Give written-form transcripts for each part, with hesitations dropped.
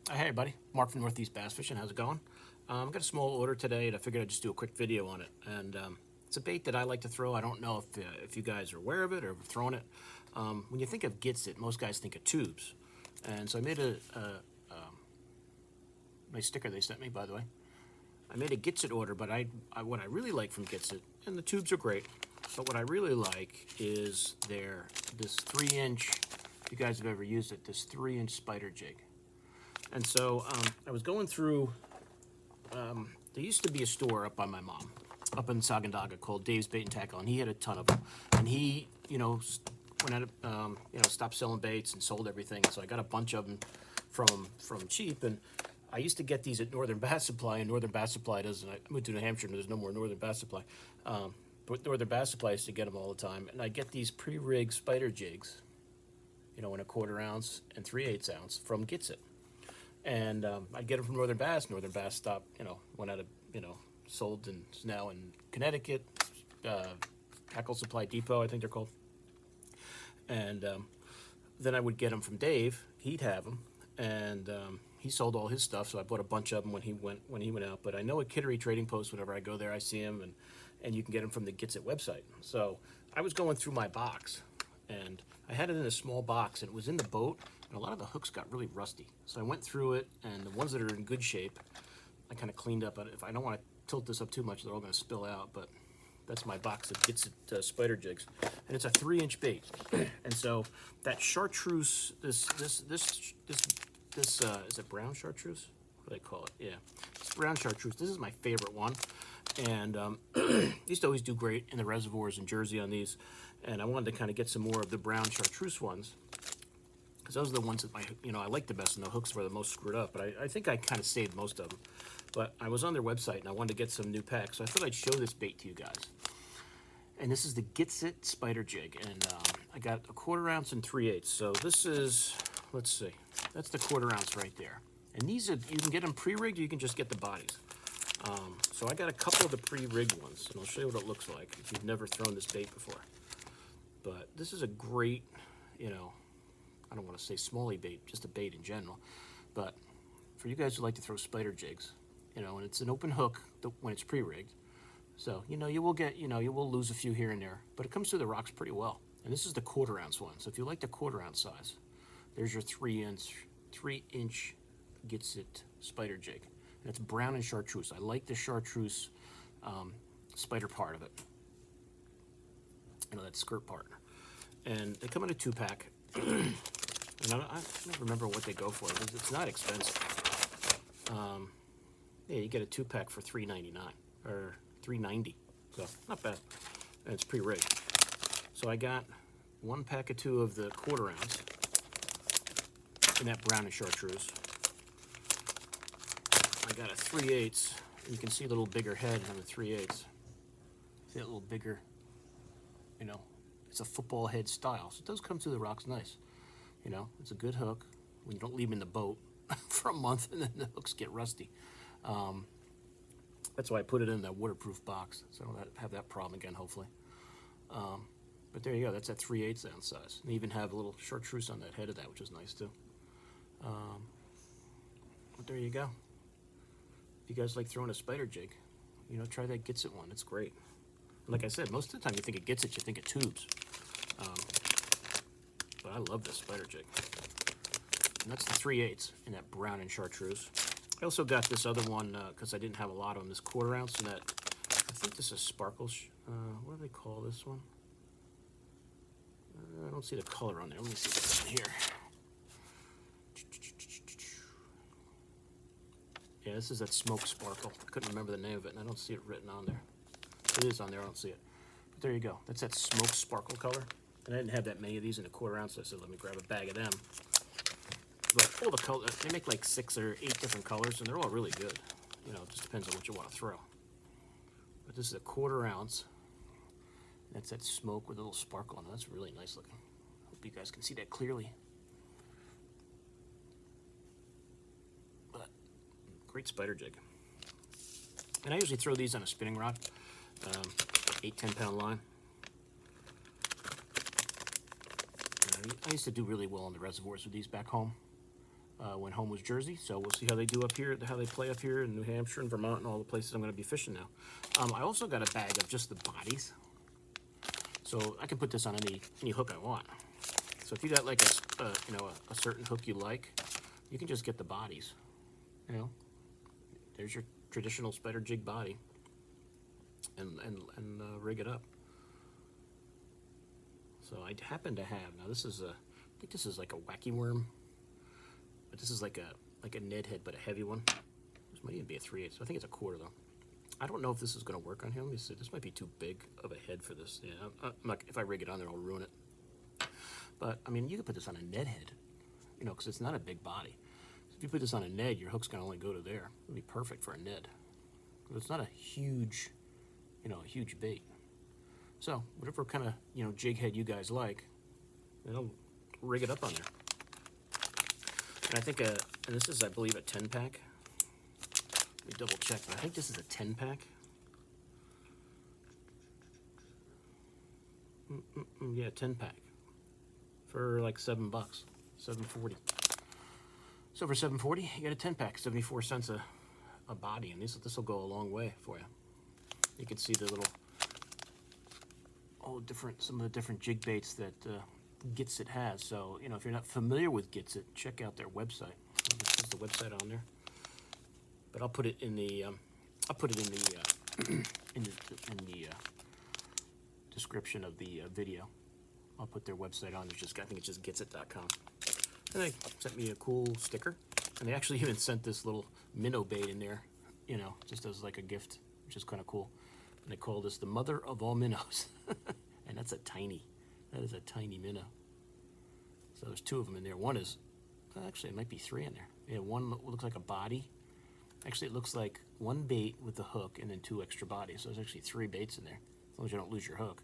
Hey everybody, Mark from Northeast Bass Fishing. How's it going? I've got a small order today, and I figured I'd just do a quick video on it. And it's a bait that I like to throw. I don't know if you guys are aware of it or have thrown it. When you think of Gitzit, most guys think of tubes. And so I made a nice sticker they sent me, by the way. I made a Gitzit order, but what I really like from Gitzit, and the tubes are great, but what I really like is this 3-inch, if you guys have ever used it, this 3-inch spider jig. And so I was going through, there used to be a store up by my mom, up in Sagandaga, called Dave's Bait and Tackle, and he had a ton of them. And he, went out of, stopped selling baits and sold everything. So I got a bunch of them from cheap. And I used to get these at Northern Bass Supply, and Northern Bass Supply doesn't. I moved to New Hampshire, and there's no more Northern Bass Supply. But Northern Bass Supply used to get them all the time. And I get these pre-rigged spider jigs, in a 1/4 ounce and 3/8 ounce from Gitzit. And I'd get them from Northern Bass. Northern Bass stopped, went out of, sold, and is now in Connecticut. Tackle Supply Depot, I think they're called. And then I would get them from Dave. He'd have them, and he sold all his stuff. So I bought a bunch of them when he went out. But I know at Kittery Trading Post, whenever I go there, I see him, and you can get them from the Gitzit website. So I was going through my box, and I had it in a small box, and it was in the boat, and a lot of the hooks got really rusty. So I went through it, and the ones that are in good shape, I kind of cleaned up. If I don't want to tilt this up too much, they're all going to spill out, but that's my box of Gitzit spider jigs. And it's a 3-inch bait. And so that chartreuse, this is it brown chartreuse? What do they call it? Yeah, it's brown chartreuse. This is my favorite one. And used to always do great in the reservoirs in Jersey on these. And I wanted to kind of get some more of the brown chartreuse ones, because those are the ones that I like the best, and the hooks were the most screwed up. But I think I kind of saved most of them. But I was on their website, and I wanted to get some new packs, so I thought I'd show this bait to you guys. And this is the Gitzit spider jig, and I got a 1/4 ounce and 3/8. So this is, let's see, that's the 1/4 ounce right there. And these are, you can get them pre-rigged, or you can just get the bodies. So I got a couple of the pre-rigged ones, and I'll show you what it looks like if you've never thrown this bait before. But this is a great, I don't want to say smallie bait, just a bait in general. But for you guys who like to throw spider jigs, and it's an open hook when it's pre-rigged. So, you will get, you will lose a few here and there, but it comes through the rocks pretty well. And this is the 1/4 ounce one. So if you like the 1/4 ounce size, there's your 3-inch Gitzit spider jig. And it's brown and chartreuse. I like the chartreuse spider part of it. That skirt part. And they come in a 2-pack. And I don't remember what they go for. It's not expensive. Yeah, you get a 2-pack for $3.99 or $3.90, so not bad. And it's pre-rigged. So I got 1 pack of 2 of the 1/4 ounce in that brown and chartreuse. I got a 3/8. You can see a little bigger head on the 3/8. See that little bigger, it's a football head style. So it does come through the rocks nice. It's a good hook when you don't leave them in the boat for a month and then the hooks get rusty. That's why I put it in that waterproof box, so I don't have that problem again, hopefully. But there you go. That's that 3/8 ounce size. And they even have a little chartreuse on that head of that, which is nice too. But there you go. If you guys like throwing a spider jig, try that Gitzit one. It's great. And like I said, most of the time you think of Gitzit, you think of tubes. But I love this spider jig. And that's the 3/8 in that brown and chartreuse. I also got this other one because I didn't have a lot on this 1/4 ounce, and that, I think this is sparkles. What do they call this one? I don't see the color on there. Let me see what's in here. Yeah, this is that smoke sparkle. I couldn't remember the name of it, and I don't see it written on there. It is on there, I don't see it. But there you go. That's that smoke sparkle color. And I didn't have that many of these in a 1/4 ounce, so I said, let me grab a bag of them. But all the colors, they make like 6 or 8 different colors, and they're all really good. It just depends on what you want to throw. But this is a 1/4 ounce. That's that smoke with a little sparkle on it. That's really nice looking. Hope you guys can see that clearly. But great spider jig. And I usually throw these on a spinning rod, 8-10 pound line. I used to do really well in the reservoirs with these back home. when home was Jersey. So we'll see how they do up here, how they play up here in New Hampshire and Vermont and all the places I'm going to be fishing now. I also got a bag of just the bodies, so I can put this on any hook I want. So if you got like a certain hook you like, you can just get the bodies. There's your traditional spider jig body, and rig it up. So I happen to have, now this is I think this is like a wacky worm, but this is like a Ned head, but a heavy one. This might even be a 3/8. I think it's a quarter though. I don't know if this is going to work on here. Let me see. This might be too big of a head for this. Yeah, I'm not, if I rig it on there, I'll ruin it. But I mean, you could put this on a Ned head, because it's not a big body. So if you put this on a Ned, your hook's going to only go to there. It'll be perfect for a Ned. But it's not a huge, a huge bait. So whatever kind of jig head you guys like, rig it up on there. And I think and this is, I believe, a 10-pack. Let me double check, but I think this is a 10-pack. Yeah, 10-pack for like $7, $7.40. So for $7.40, you get a 10-pack, 74 cents a body, and this will go a long way for you. You can see the little some of the different jig baits that Gitzit has. So if you're not familiar with Gitzit, check out their website. There's the website on there, but I'll put it in the description of the video. I'll put their website on. I think it's just gitzit.com. And they sent me a cool sticker, and they actually even sent this little minnow bait in there, just as like a gift, which is kind of cool. And they call this the mother of all minnows. And that is a tiny minnow. So there's two of them in there. One is, actually it might be three in there. Yeah, one looks like a body. Actually, it looks like one bait with the hook and then two extra bodies. So there's actually three baits in there, as long as you don't lose your hook.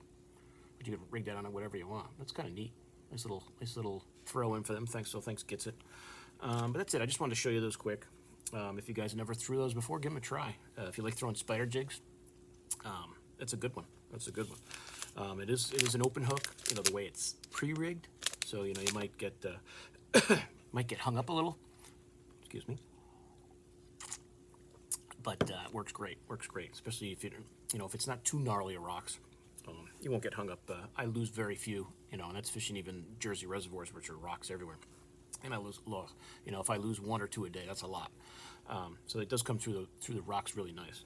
But you can rig that on whatever you want. That's kind of neat. Nice little throw in for them. Thanks Gitzit. But that's it. I just wanted to show you those quick. If you guys never threw those before, give them a try. If you like throwing spider jigs, that's a good one. It is an open hook, the way it's pre-rigged. So you might get hung up a little. Excuse me. But it works great. Especially if if it's not too gnarly of rocks, you won't get hung up. I lose very few, and that's fishing even Jersey reservoirs, which are rocks everywhere. And I lose, if I lose one or two a day, that's a lot. So it does come through the rocks really nice.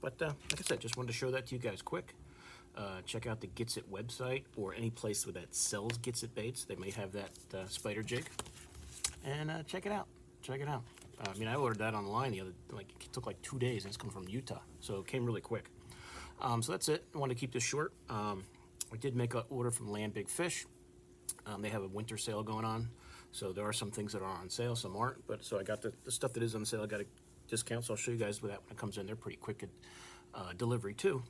But like I said, just wanted to show that to you guys quick. Check out the Gitzit website or any place that sells Gitzit baits. They may have that spider jig. And check it out. I ordered that online it took like 2 days, and it's coming from Utah. So it came really quick. So that's it. I wanted to keep this short. I did make an order from Land Big Fish. They have a winter sale going on. So there are some things that are on sale, some aren't. But so I got the stuff that is on sale. I got a discount, so I'll show you guys that when it comes in. They're pretty quick at delivery too.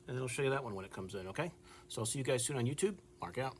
And then I'll show you that one when it comes in, okay? So I'll see you guys soon on YouTube. Mark out.